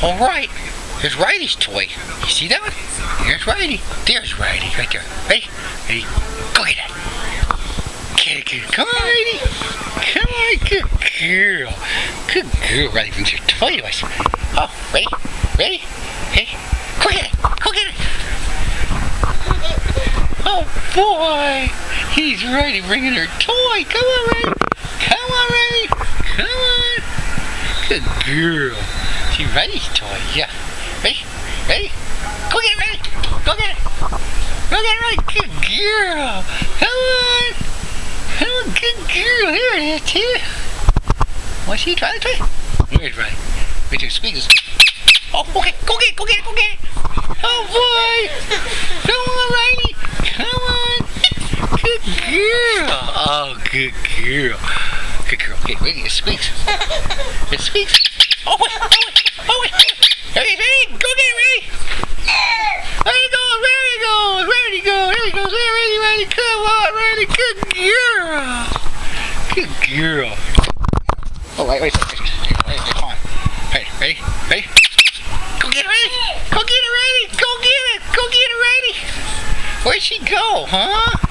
All right. There's Ryley's toy. You see that? There's Ryley. There's Ryley right there. Ready? Ready? Go get it. Get it, get it. Come on, Ryley. Come on, good girl. Good girl. Ryley brings her toy to us. Oh, ready? Ready? Hey, go get it. Go get it. Oh boy. He's Ryley bringing her toy. Come on, Ryley. Come on, Ryley. Come on. Good girl. See Ryley's toy. Yeah. Ready? Ready? Go get it, Ryley! Go get it! Go get it, Ryley! Good girl! Come on! Come on, good girl! Here it is, here! Want to see? Try it, try it! Where's Ryley? Where's your squeakers? Oh, okay! Go get it! Go get it! Go get it! Oh, boy! Come on, Ryley! Come on! Good girl! Oh, good girl! Good girl. Okay, wait, it squeaks. It squeaks. Oh, wait! Oh, wait! Oh, wait! Ready, ready, go get it, ready! There he goes, there he goes, ready to go, there he goes, there, ready, ready, come on, ready, good girl! Good girl. Oh, wait, come on. Ready, ready, ready? Go get it, ready! Go get it, ready! Go get it, ready! Where'd she go, huh?